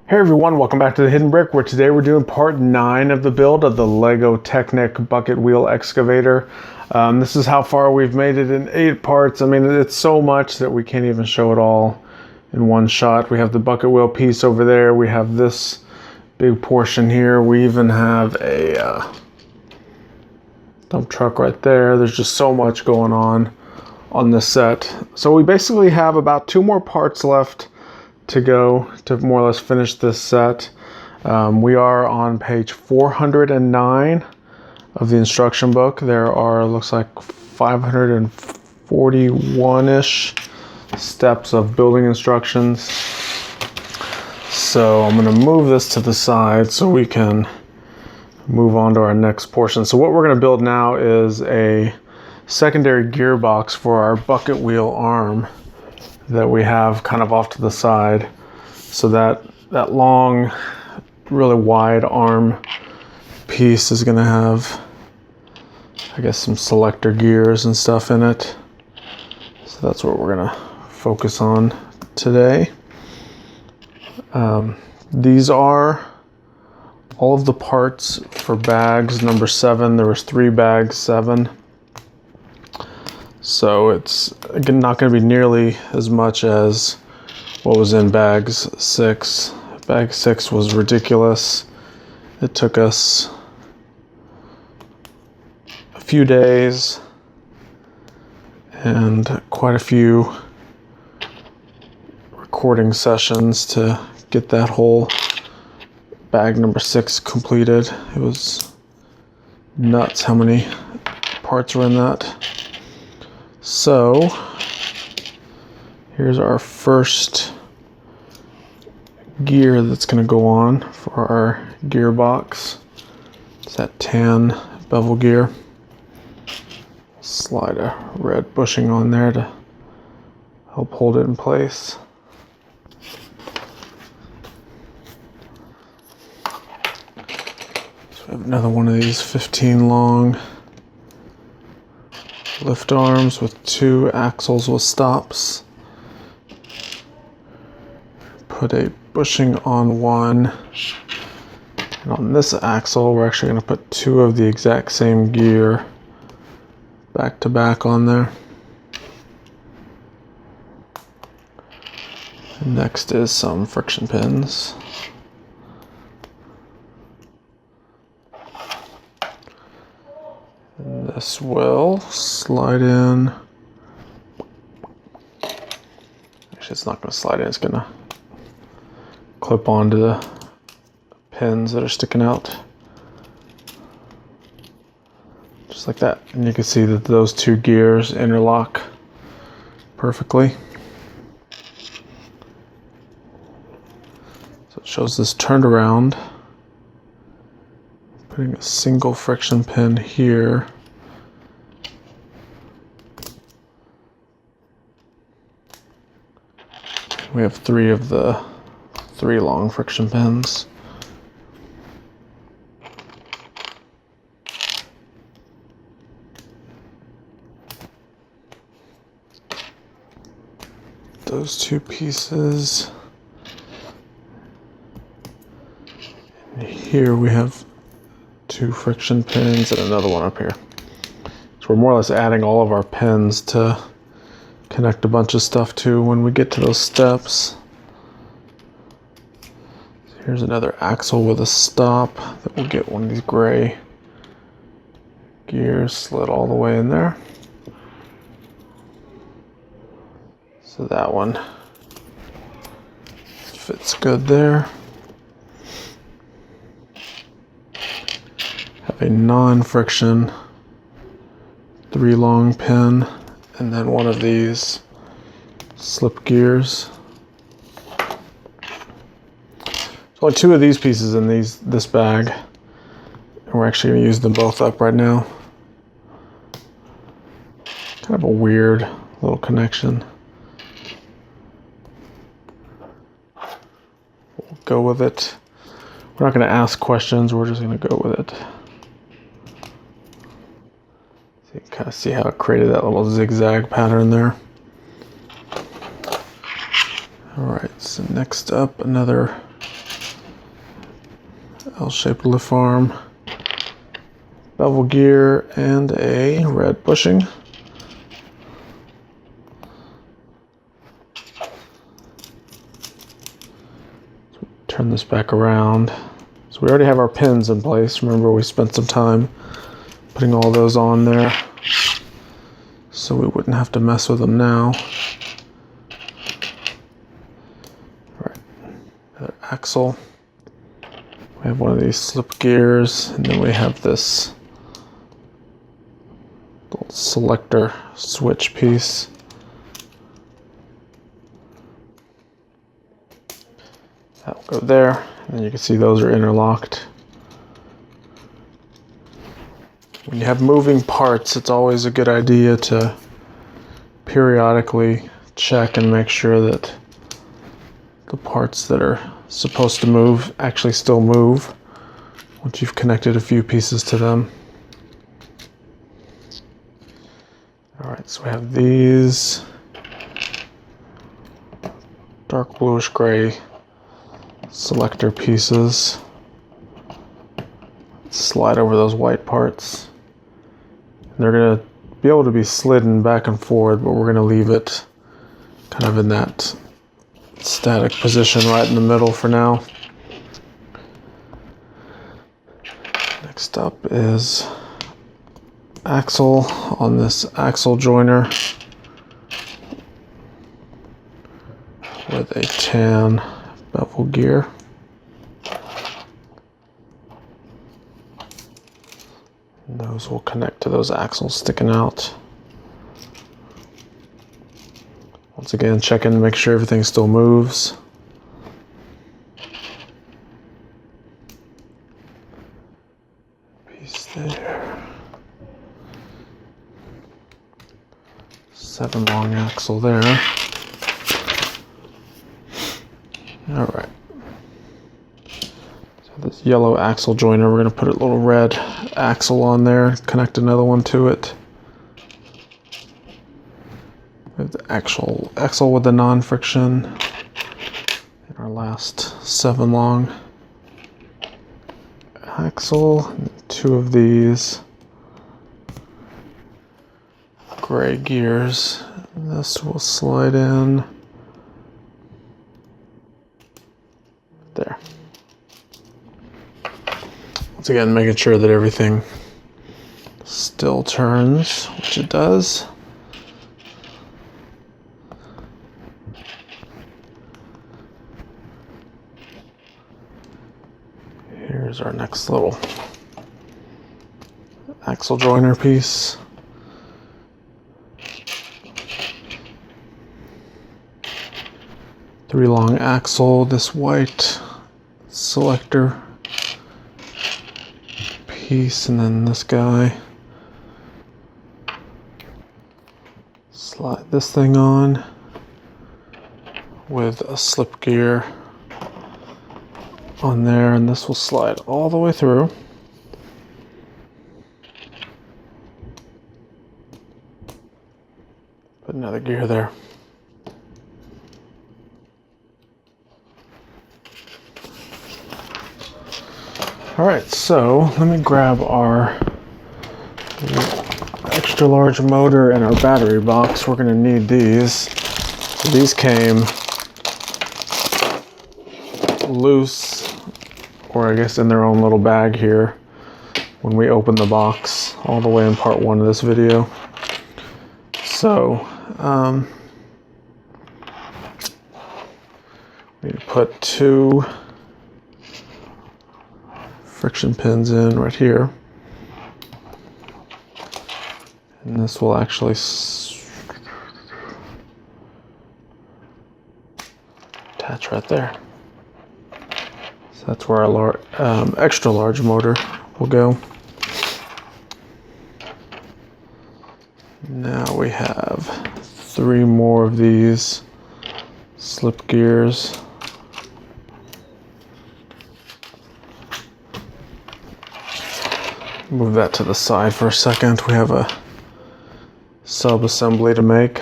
Hey everyone, welcome back to the Hidden Brick, where today we're doing part 9 of the build of the Lego Technic bucket wheel excavator. This is how far we've made it in 8 parts. I mean, it's so much that we can't even show it all in one shot. We have the bucket wheel piece over there. We have this big portion here. We even have a dump truck right there. There's just so much going on this set. So we basically have about 2 more parts left to go to more or less finish this set. We are on page 409 of the instruction book. There are, looks like 541-ish steps of building instructions. So I'm going to move this to the side so we can move on to our next portion. So what we're going to build now is a secondary gearbox for our bucket wheel arm that we have kind of off to the side, so that long, really wide arm piece is going to have, I guess, some selector gears and stuff in it. So that's what we're going to focus on today. These are all of the parts for bags number 7. There was 3 bags, 7. So it's again not going to be nearly as much as what was in bags 6. Bag 6 was ridiculous. It took us a few days and quite a few recording sessions to get that whole bag number 6 completed. It was nuts how many parts were in that. So here's our first gear that's going to go on for our gearbox. It's that tan bevel gear. Slide a red bushing on there to help hold it in place. So we have another one of these 15 long lift arms with 2 axles with stops. Put a bushing on one, and on this axle we're actually going to put 2 of the exact same gear back to back on there. And next is some friction pins. And this will slide in. Actually, it's not going to slide in, it's going to clip onto the pins that are sticking out. Just like that. And you can see that those 2 gears interlock perfectly. So it shows this turned around. Putting a single friction pin here. We have 3 of the 3 long friction pins. Those 2 pieces. And here we have 2 friction pins and another one up here. So we're more or less adding all of our pins to connect a bunch of stuff to when we get to those steps. So here's another axle with a stop that will get one of these gray gears slid all the way in there. So that one fits good there. Have a non-friction 3 long pin, and then one of these slip gears. There's only 2 of these pieces in this bag, and we're actually going to use them both up right now. Kind of a weird little connection. We'll go with it. We're not going to ask questions, we're just going to go with it. So you can kind of see how it created that little zigzag pattern there. Alright, so next up, another L-shaped lift arm, bevel gear, and a red bushing. Turn this back around. So we already have our pins in place. Remember, we spent some time putting all those on there, so we wouldn't have to mess with them now. All right, another axle. We have one of these slip gears, and then we have this little selector switch piece. That will go there, and you can see those are interlocked. When you have moving parts, it's always a good idea to periodically check and make sure that the parts that are supposed to move actually still move once you've connected a few pieces to them. All right, so we have these dark bluish gray selector pieces. Slide over those white parts. They're going to be able to be slidden back and forward, but we're going to leave it kind of in that static position right in the middle for now. Next up is axle on this axle joiner with a tan bevel gear. And those will connect to those axles sticking out. Once again, check in to make sure everything still moves. Piece there. 7 long axle there. All right. So this yellow axle joiner, we're going to put a little red axle on there, connect another one to it. We have the actual axle with the non-friction. And our last 7 long axle, 2 of these gray gears. This will slide in there. Once again, making sure that everything still turns, which it does. Here's our next little axle joiner piece. Three long axle, this white selector piece, and then this guy. Slide this thing on with a slip gear on there, and this will slide all the way through. Put another gear there. All right, so let me grab our extra large motor and our battery box. We're gonna need these. So these came loose, or I guess in their own little bag here when we opened the box all the way in part 1 of this video. So we need to put 2 friction pins in right here, and this will actually attach right there. So that's where our extra large motor will go. Now we have 3 more of these slip gears. Move that to the side for a second. We have a sub-assembly to make.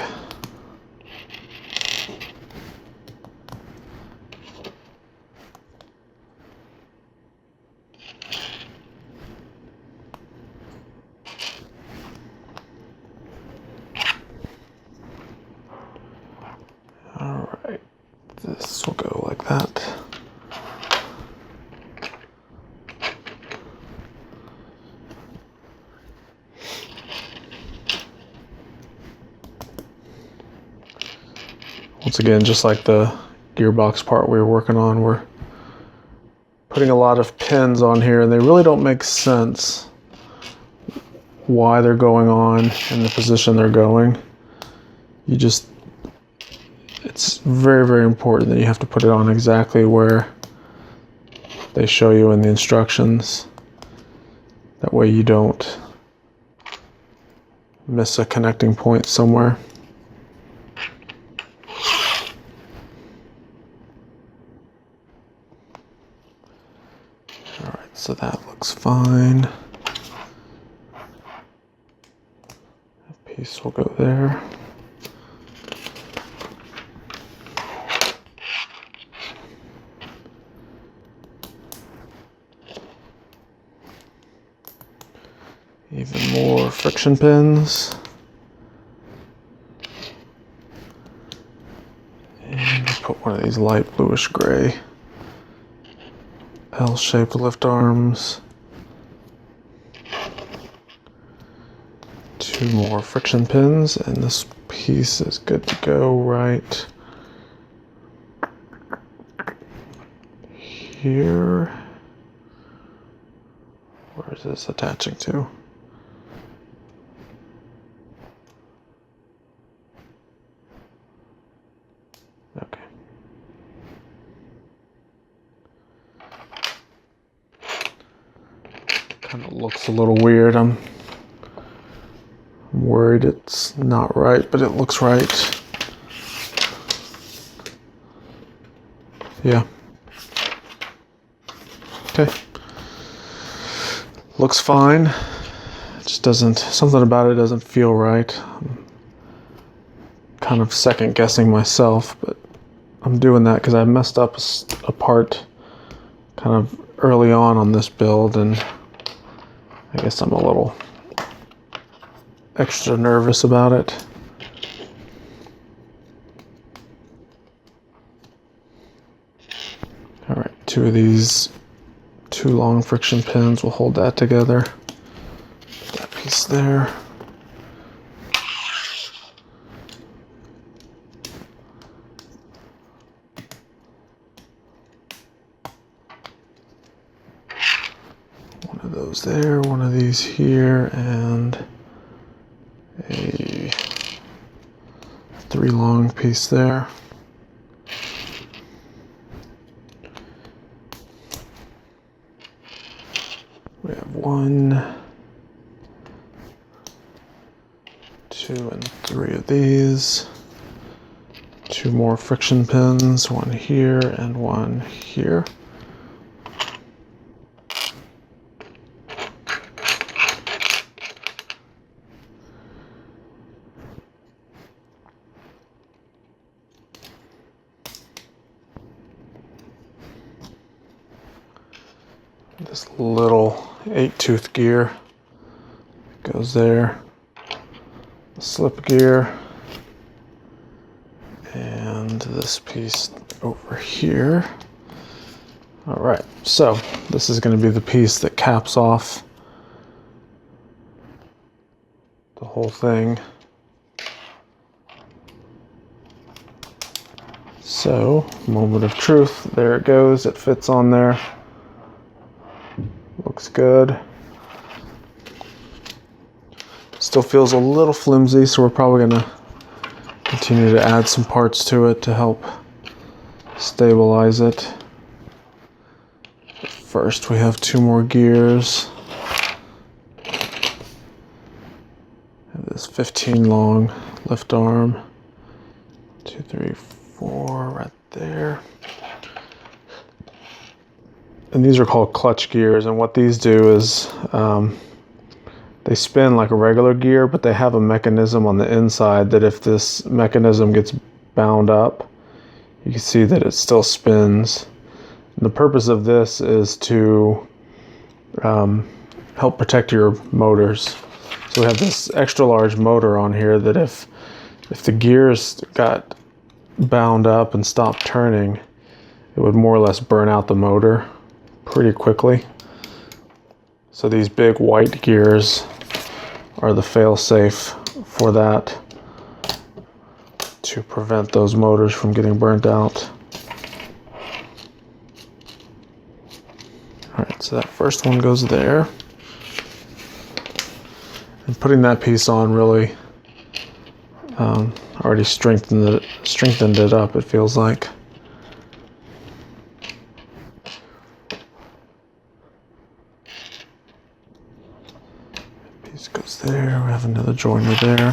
Once again, just like the gearbox part we were working on, we're putting a lot of pins on here, and they really don't make sense why they're going on in the position they're going. It's very, very important that you have to put it on exactly where they show you in the instructions. That way you don't miss a connecting point somewhere. All right, so that looks fine. That piece will go there. Even more friction pins. And we'll put one of these light bluish gray L-shaped lift arms. 2 more friction pins, and this piece is good to go right here. Where is this attaching to? Okay. Kind of looks a little weird. I'm worried it's not right, but it looks right. Yeah. Okay. Looks fine. It just doesn't, something about it doesn't feel right. I'm kind of second guessing myself, but I'm doing that because I messed up a part kind of early on this build, and I guess I'm a little extra nervous about it. All right, 2 of these 2 long friction pins will hold that together. Put that piece there. One of those there, one of these here, and a 3 long piece there. We have 1, 2, and 3 of these. 2 more friction pins, 1 here and 1 here. This little 8-tooth gear goes there, the slip gear, and this piece over here. All right, so this is going to be the piece that caps off the whole thing. So, moment of truth, there it goes, it fits on there. Looks good. Still feels a little flimsy, so we're probably going to continue to add some parts to it to help stabilize it. First, we have 2 more gears. And this 15 long lift arm. 2, 3, 4 right there. And these are called clutch gears, and what these do is they spin like a regular gear, but they have a mechanism on the inside that if this mechanism gets bound up, you can see that it still spins. And the purpose of this is to help protect your motors. So we have this extra large motor on here that if the gears got bound up and stopped turning, it would more or less burn out the motor pretty quickly. So these big white gears are the fail-safe for that to prevent those motors from getting burnt out. Alright, so that first one goes there. And putting that piece on really already strengthened it up, it feels like. Piece goes there, we have another joiner there.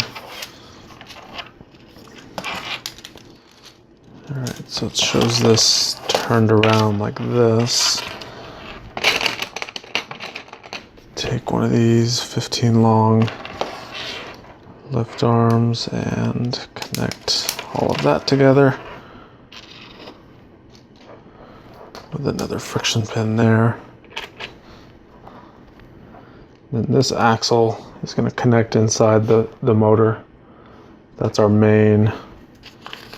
Alright, so it shows this turned around like this. Take one of these 15 long lift arms and connect all of that together with another friction pin there. Then this axle is going to connect inside the motor. That's our main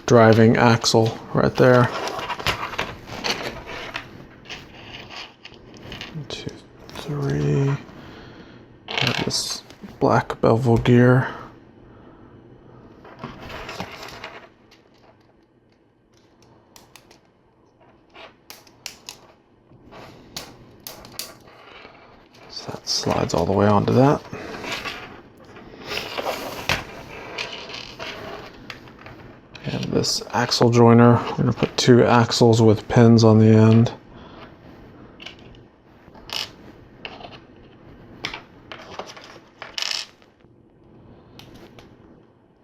driving axle right there. 1, 2, 3. Have this black bevel gear. So that slides all the way onto that. And this axle joiner, we're going to put 2 axles with pins on the end.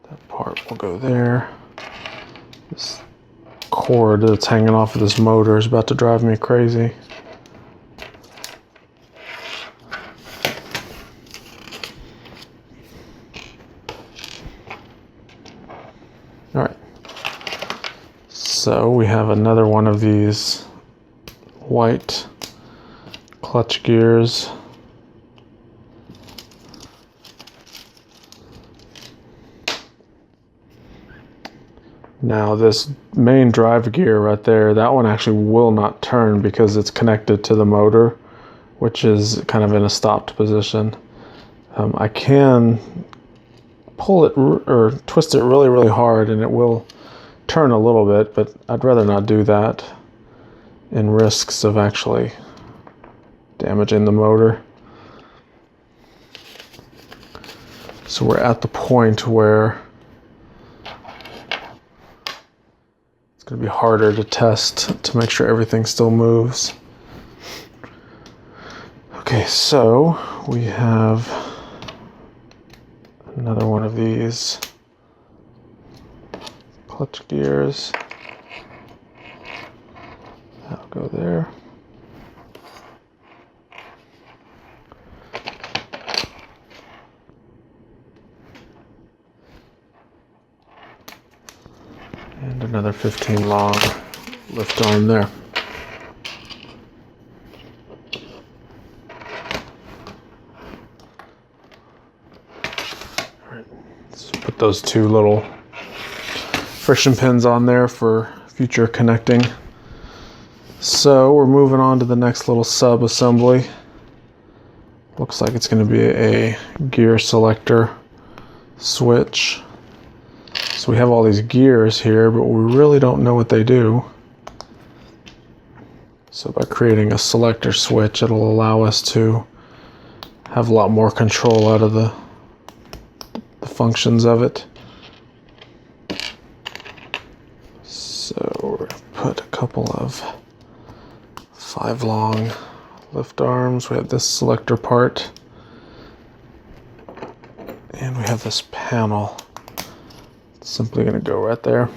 That part will go there. This cord that's hanging off of this motor is about to drive me crazy. All right, so we have another one of these white clutch gears. Now this main drive gear right there, that one actually will not turn because it's connected to the motor, which is kind of in a stopped position. I can pull it or twist it really, really hard and it will turn a little bit, but I'd rather not do that in risks of actually damaging the motor. So we're at the point where it's going to be harder to test to make sure everything still moves. Okay, so we have another one of these clutch gears. That'll go there. And another 15 long lift arm there. Let's put those 2 little friction pins on there for future connecting. So we're moving on to the next little sub assembly. Looks like it's going to be a gear selector switch. So we have all these gears here, but we really don't know what they do. So by creating a selector switch, it'll allow us to have a lot more control out of the functions of it. So we're going to put a couple of 5 long lift arms. We have this selector part. And we have this panel. It's simply going to go right there.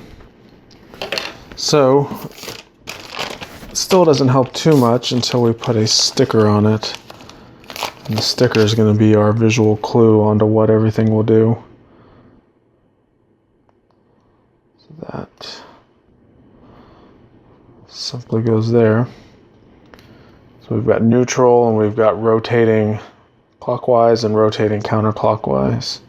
So it still doesn't help too much until we put a sticker on it. And the sticker is going to be our visual clue onto what everything will do. So that simply goes there. So we've got neutral and we've got rotating clockwise and rotating counterclockwise.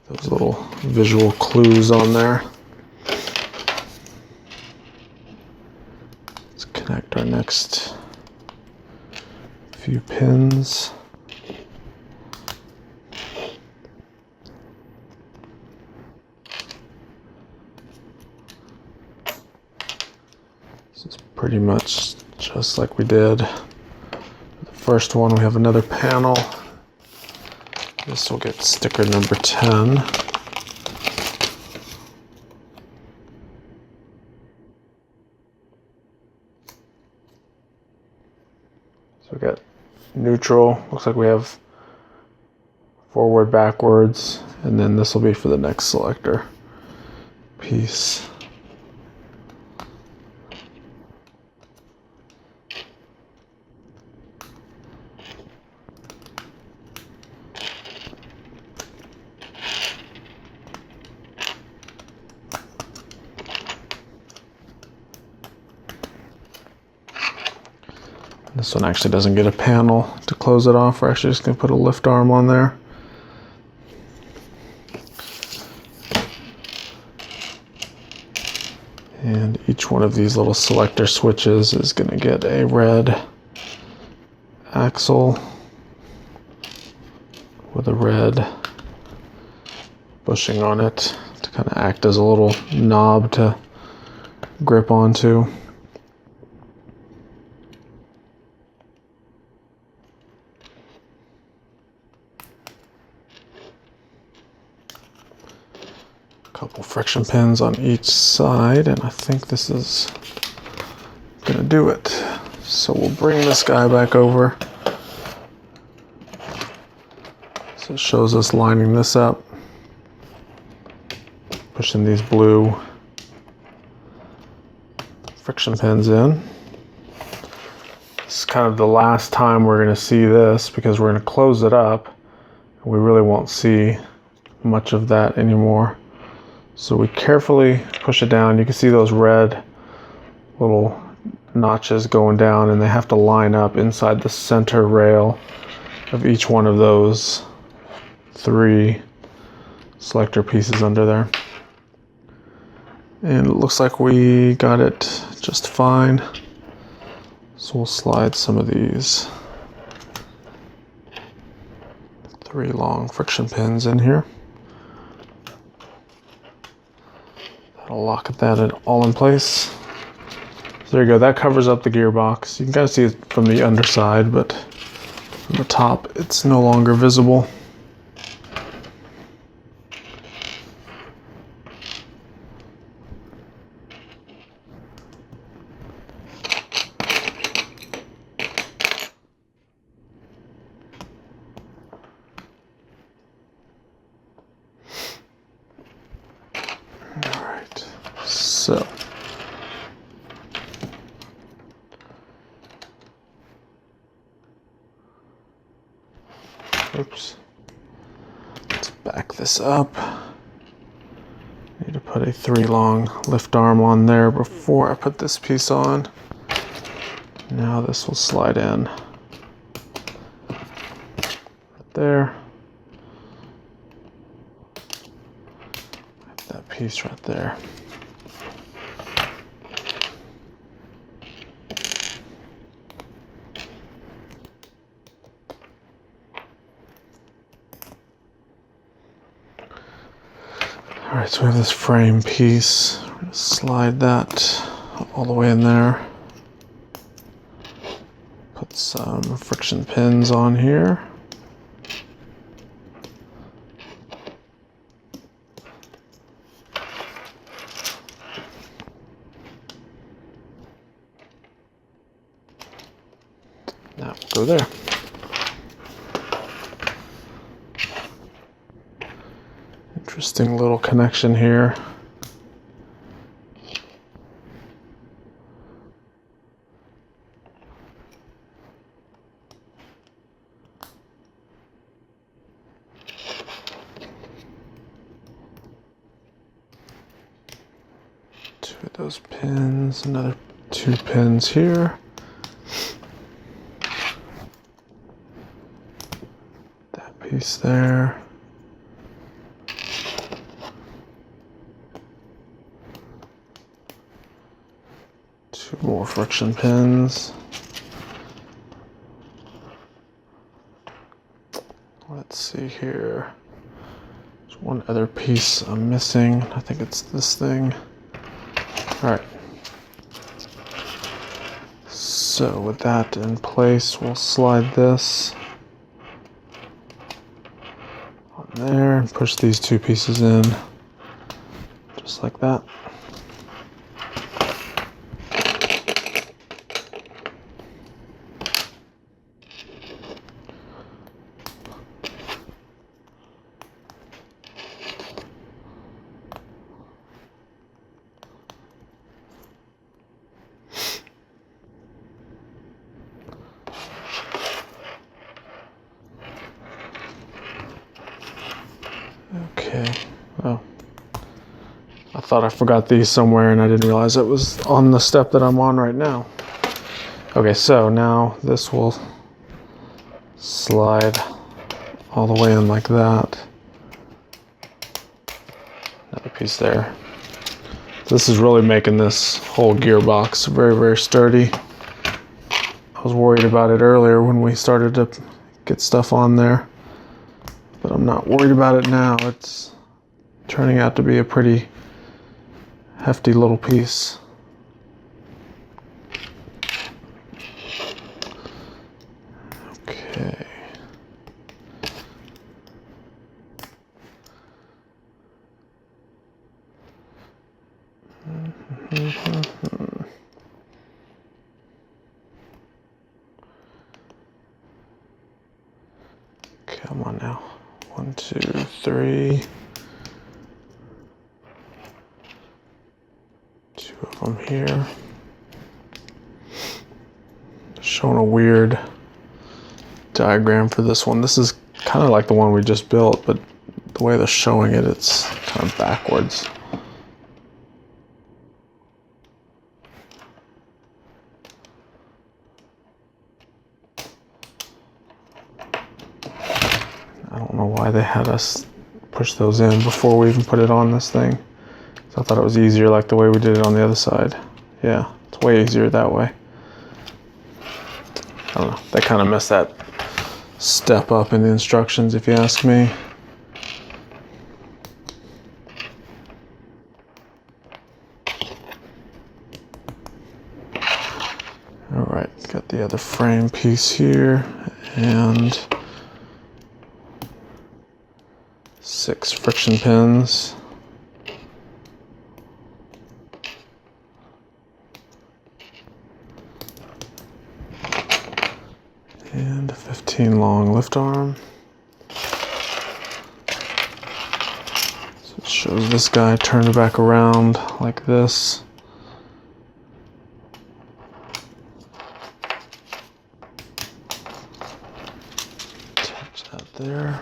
Those little visual clues on there. Let's connect our next few pins. pretty much just like we did the first one. We have another panel. This will get sticker number 10. So we got neutral, looks like we have forward, backwards, and then this will be for the next selector piece. This one actually doesn't get a panel to close it off. We're actually just going to put a lift arm on there. And each one of these little selector switches is going to get a red axle with a red bushing on it to kind of act as a little knob to grip onto. Couple friction pins on each side, and I think this is gonna do it. So we'll bring this guy back over. So it shows us lining this up, pushing these blue friction pins in. This is kind of the last time we're gonna see this because we're gonna close it up and we really won't see much of that anymore. So we carefully push it down. You can see those red little notches going down, and they have to line up inside the center rail of each one of those 3 selector pieces under there. And it looks like we got it just fine. So we'll slide some of these 3 long friction pins in here. I'll lock that all in place. So there you go, that covers up the gearbox. You can kind of see it from the underside, but from the top it's no longer visible. So, oops, let's back this up. Need to put a 3 long lift arm on there before I put this piece on. Now this will slide in right there. That piece right there. Alright, so we have this frame piece. We're going to slide that all the way in there. Put some friction pins on here. Now we'll go there. Interesting little connection here. Two of those pins, another 2 pins here. That piece there. More friction pins. Let's see here. There's one other piece I'm missing. I think it's this thing. All right. So with that in place, we'll slide this on there and push these two pieces in, just like that. Okay, oh, I thought I forgot these somewhere and I didn't realize it was on the step that I'm on right now. Okay, so now this will slide all the way in like that. Another piece there. This is really making this whole gearbox very, very sturdy. I was worried about it earlier when we started to get stuff on there, but I'm not worried about it now. It's turning out to be a pretty hefty little piece. Okay. Come on now. 1, 2, 3. 2 of them here. Showing a weird diagram for this one. This is kind of like the one we just built, but the way they're showing it, it's kind of backwards. I don't know why they had us push those in before we even put it on this thing. So I thought it was easier like the way we did it on the other side. Yeah, it's way easier that way. I don't know, they kind of messed that step up in the instructions if you ask me. Alright, got the other frame piece here and 6 friction pins. And a 15 long lift arm. So it shows this guy turned back around like this. Attach that there.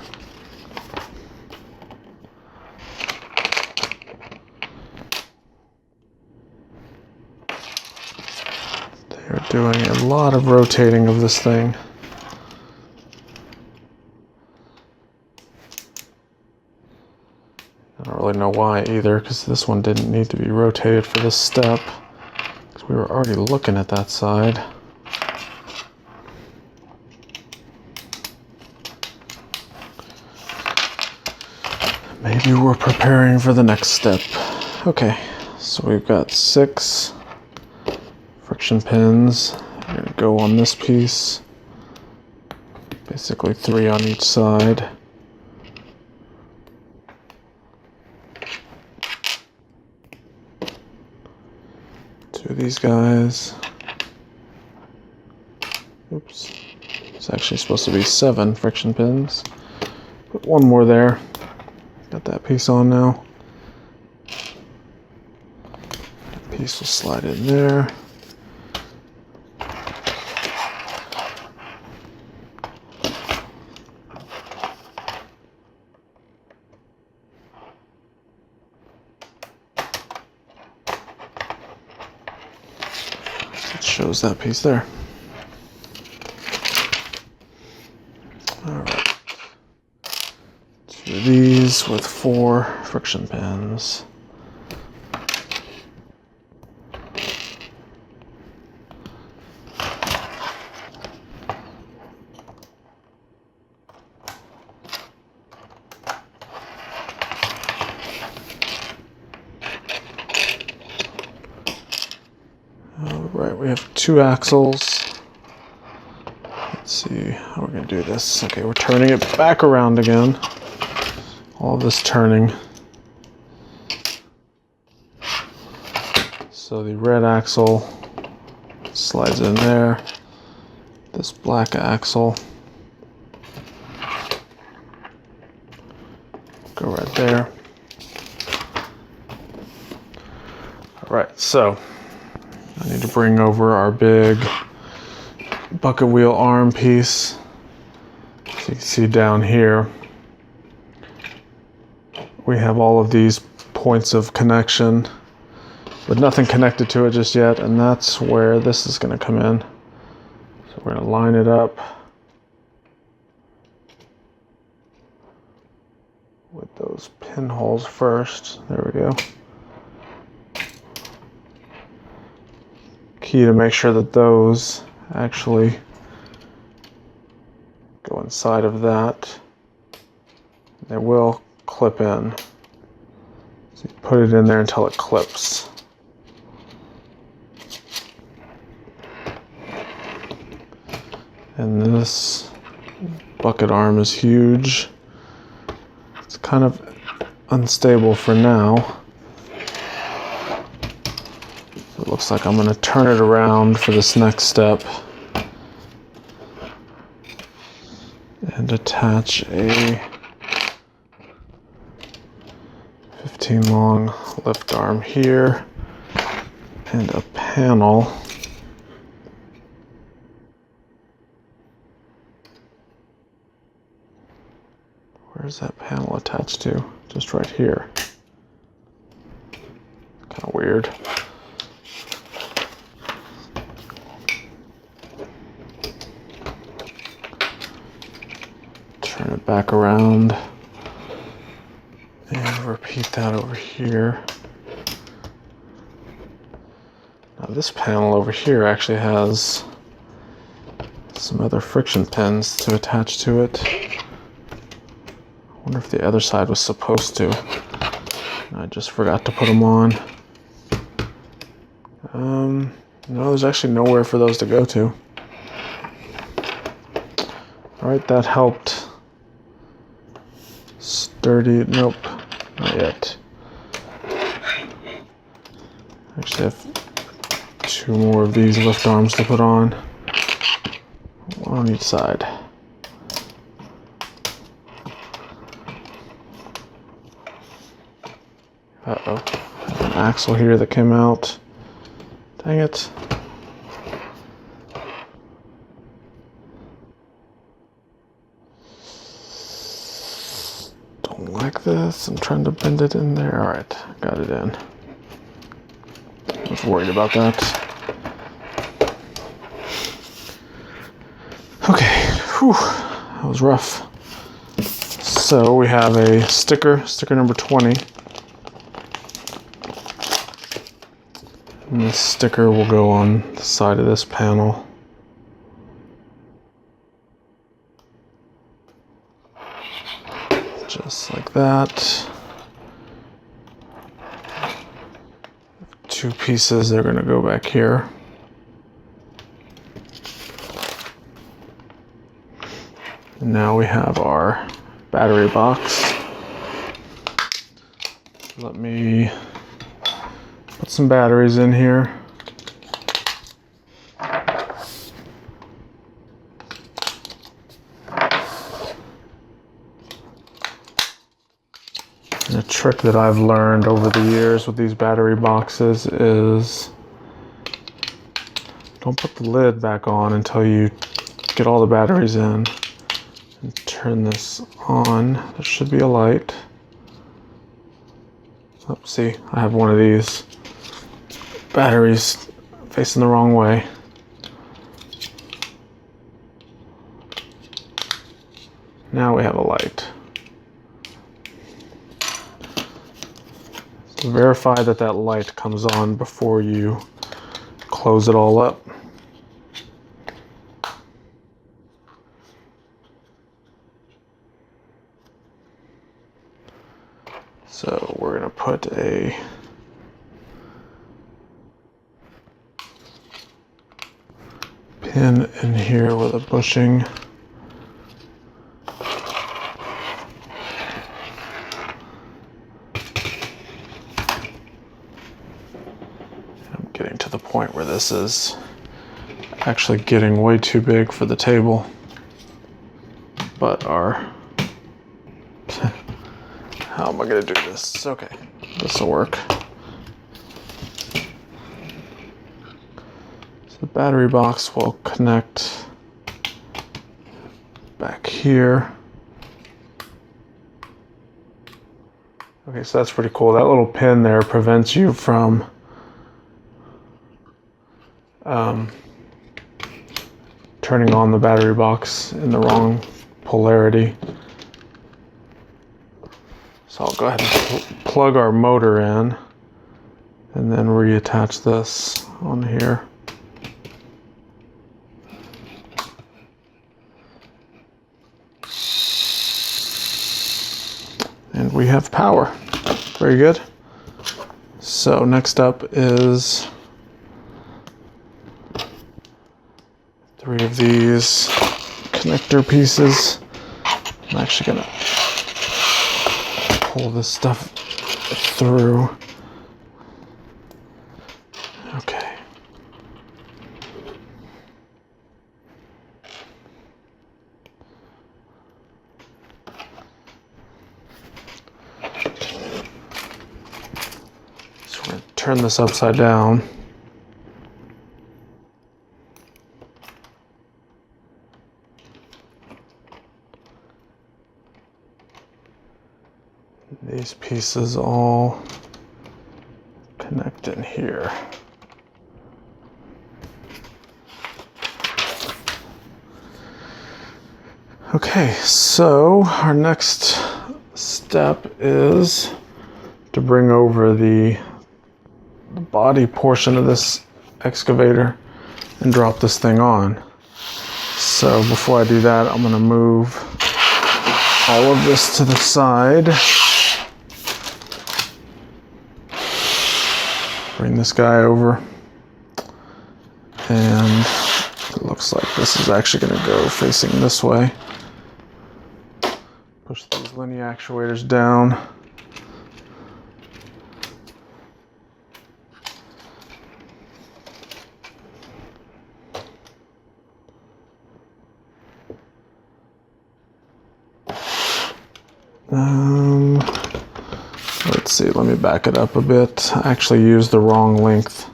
They're doing a lot of rotating of this thing. I don't really know why either, because this one didn't need to be rotated for this step, because we were already looking at that side. Maybe we're preparing for the next step. Okay, so we've got 6 friction pins. They're going to go on this piece. Basically 3 on each side. Two of these guys. Oops. It's actually supposed to be 7 friction pins. Put 1 more there. Got that piece on now. That piece will slide in there. It shows that piece there. Alright. 2 of these with 4 friction pins. Right, we have 2 axles. Let's see how we're going to do this. Okay, we're turning it back around again. All this turning. So the red axle slides in there. This black axle go right there. All right, so I need to bring over our big bucket wheel arm piece. So you can see down here, we have all of these points of connection, but nothing connected to it just yet, and that's where this is going to come in. So we're going to line it up with those pinholes first. There we go. Key to make sure that those actually go inside of that. They will clip in. So you put it in there until it clips. And this bucket arm is huge. It's kind of unstable for now. It looks like I'm going to turn it around for this next step and attach a 15 long lift arm here and a panel where's that panel attached to? Just right here. Kind of weird. Turn it back around and repeat that over here. Now this panel over here actually has some other friction pins to attach to it. I wonder if the other side was supposed to. I just forgot to put them on. No, there's actually nowhere for those to go to. All right, that helped. Sturdy, nope, not yet. Actually have 2 more of these lift arms to put on. One on each side. Uh-oh, I have an axle here that came out. Dang it. Don't like this. I'm trying to bend it in there. All right, got it in. I was worried about that. Okay, whew, that was rough. So we have a sticker number 20. And this sticker will go on the side of this panel. Just like that. 2 pieces, they're going to go back here. And now we have our battery box. Let me put some batteries in here. And a trick that I've learned over the years with these battery boxes is don't put the lid back on until you get all the batteries in. And turn this on. There should be a light. Oh, see, I have one of these batteries facing the wrong way. Now we have a light. So verify that that light comes on before you close it all up. So we're going to put a pin in here with a bushing. I'm getting to the point where this is actually getting way too big for the table, but how am I gonna do this? Okay, this will work. So the battery box will connect back here. Okay, so that's pretty cool. That little pin there prevents you from turning on the battery box in the wrong polarity. So I'll go ahead and plug our motor in and then reattach this on here. And we have power. Very good. So next up is 3 of these connector pieces. I'm actually gonna pull this stuff through. Okay. So we're gonna turn this upside down. These pieces all connect in here. Okay, so our next step is to bring over the body portion of this excavator and drop this thing on. So before I do that, I'm going to move all of this to the side. Bring this guy over, and it looks like this is actually going to go facing this way. Push these linear actuators down. Let's see, let me back it up a bit. I actually used the wrong length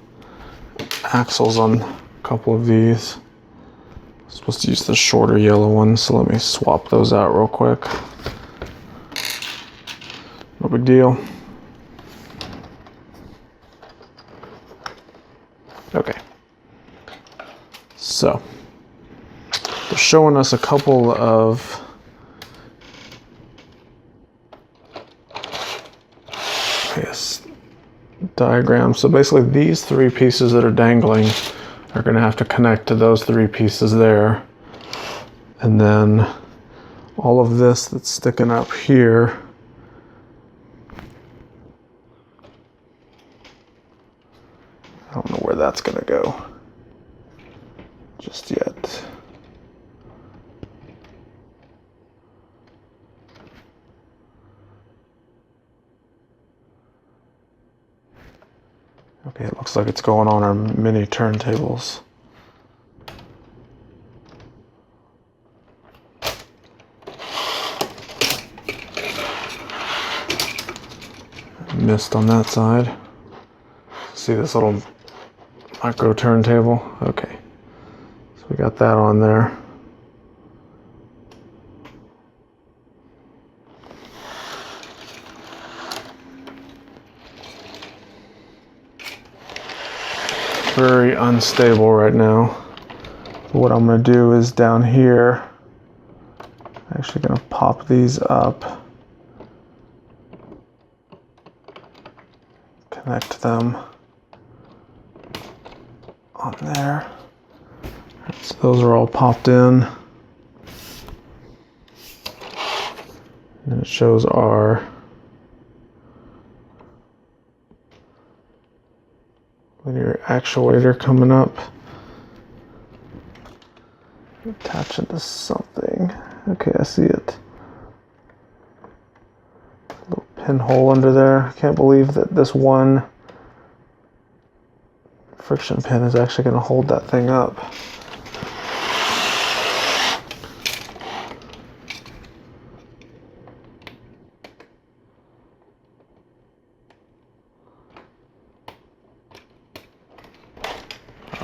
axles on a couple of these. I'm supposed to use the shorter yellow ones, so let me swap those out real quick. No big deal. Okay. So, they're showing us a couple of diagrams. So basically these 3 pieces that are dangling are going to have to connect to those 3 pieces there. And then all of this that's sticking up here I don't know where that's going to go just yet. Okay, it looks like it's going on our mini turntables. Missed on that side. See this little micro turntable? Okay, so we got that on there. Very unstable right now. What I'm going to do is down here, I'm actually going to pop these up, connect them on there. So those are all popped in. And it shows our linear actuator coming up. Attach it to something. Okay, I see it. Little pinhole under there. I can't believe that this one friction pin is actually going to hold that thing up.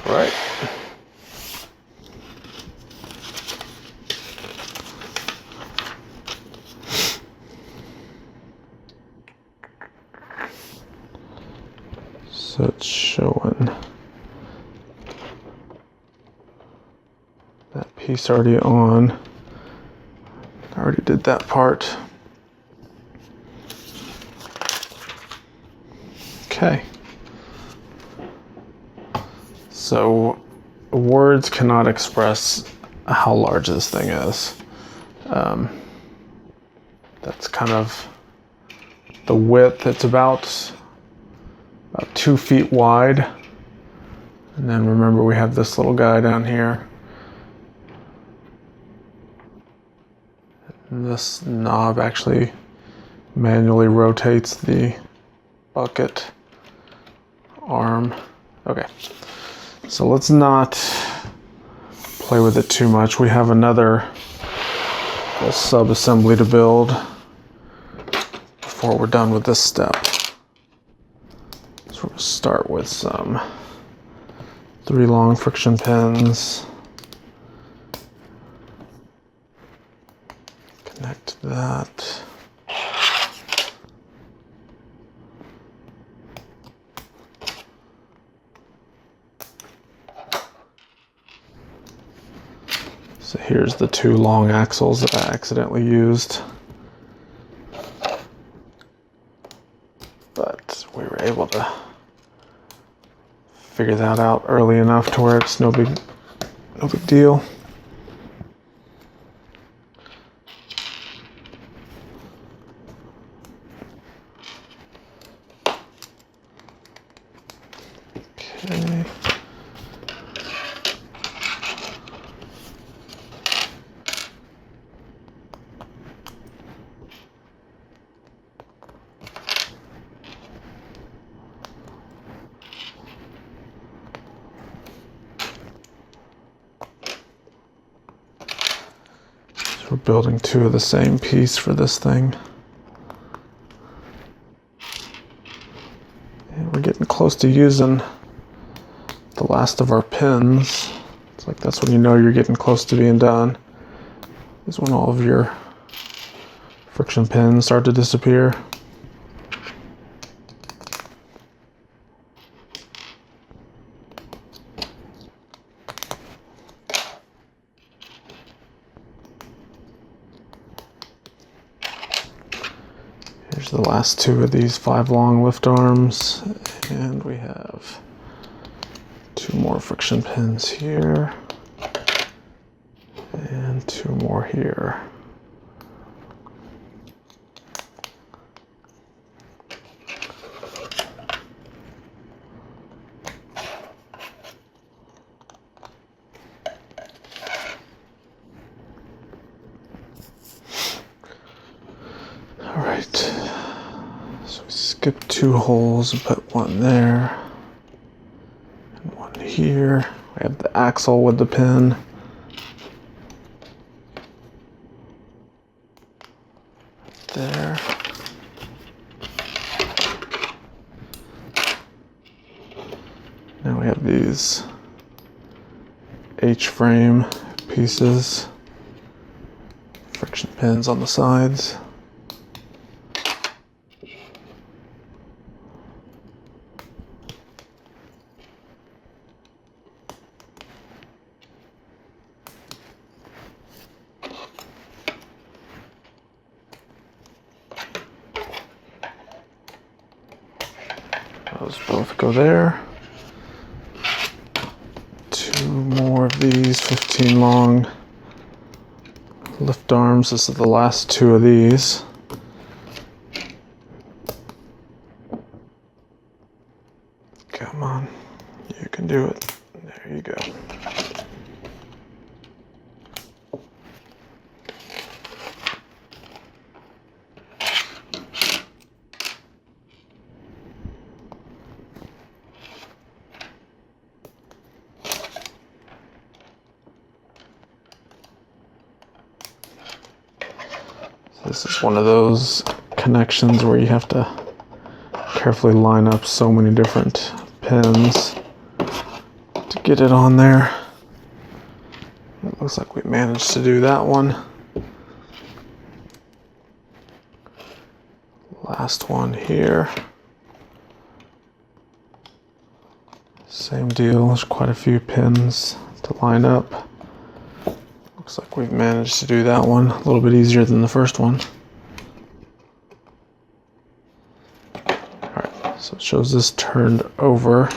All right. So it's showing that piece already on. I already did that part. Okay. So words cannot express how large this thing is. That's kind of the width. It's about 2 feet wide. And then remember, we have this little guy down here. And this knob actually manually rotates the bucket arm. Okay, so let's not play with it too much. We have another little sub-assembly to build before we're done with this step. So we'll start with some 3 long friction pins. Connect that. So here's the 2 long axles that I accidentally used. But we were able to figure that out early enough to where it's no big deal. Okay. We're building 2 of the same piece for this thing. And we're getting close to using the last of our pins. It's like that's when you know you're getting close to being done, is when all of your friction pins start to disappear. Here's the last 2 of these 5 long lift arms, and we have 2 more friction pins here, and 2 more here. All right, so we skip 2 holes and put 1 there and 1 here. We have the axle with the pin. There. Now we have these H-frame pieces, friction pins on the sides. Those both go there. 2 more of these 15 long lift arms. This is the last 2 of these. Come on, you can do it. There you go. This is one of those connections where you have to carefully line up so many different pins to get it on there. It looks like we managed to do that one. Last one here. Same deal, there's quite a few pins to line up. Looks like we've managed to do that one a little bit easier than the first one. Alright, so it shows this turned over.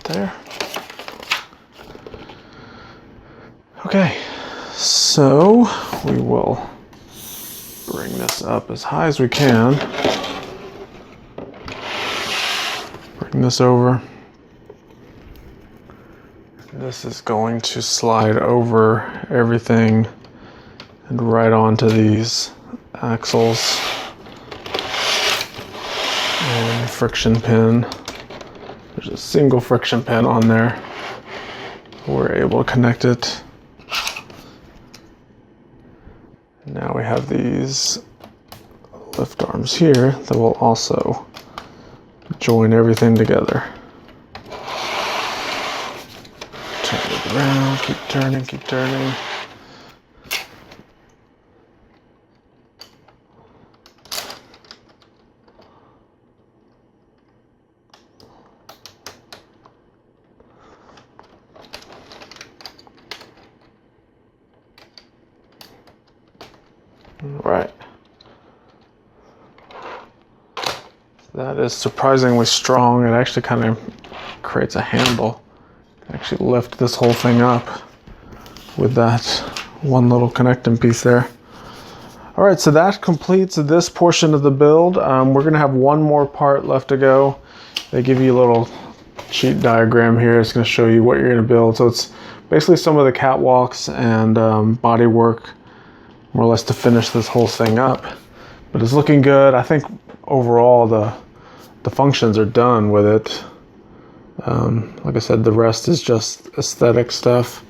There. Okay, so we will bring this up as high as we can. Bring this over. This is going to slide over everything and right onto these axles and friction pin. There's a single friction pin on there. We're able to connect it. Now we have these lift arms here that will also join everything together. Turn it around, keep turning, keep turning. Right. That is surprisingly strong. It actually kind of creates a handle. Actually lift this whole thing up with that one little connecting piece there. All right, so that completes this portion of the build. We're gonna have one more part left to go. They give you a little sheet diagram here. It's gonna show you what you're gonna build. So it's basically some of the catwalks and body work, more or less, to finish this whole thing up. But it's looking good. I think overall the functions are done with it. Like I said, the rest is just aesthetic stuff.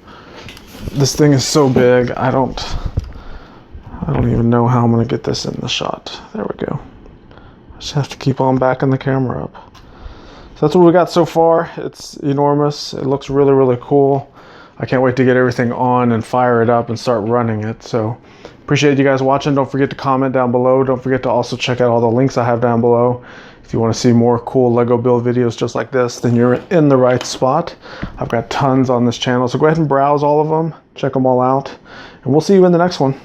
This thing is so big, I don't even know how I'm gonna get this in the shot. There we go. I just have to keep on backing the camera up. So that's what we got so far. It's enormous. It looks really, really cool. I can't wait to get everything on and fire it up and start running it. So appreciate you guys watching. Don't forget to comment down below. Don't forget to also check out all the links I have down below. If you want to see more cool Lego build videos just like this, then you're in the right spot. I've got tons on this channel, so go ahead and browse all of them, check them all out, and we'll see you in the next one.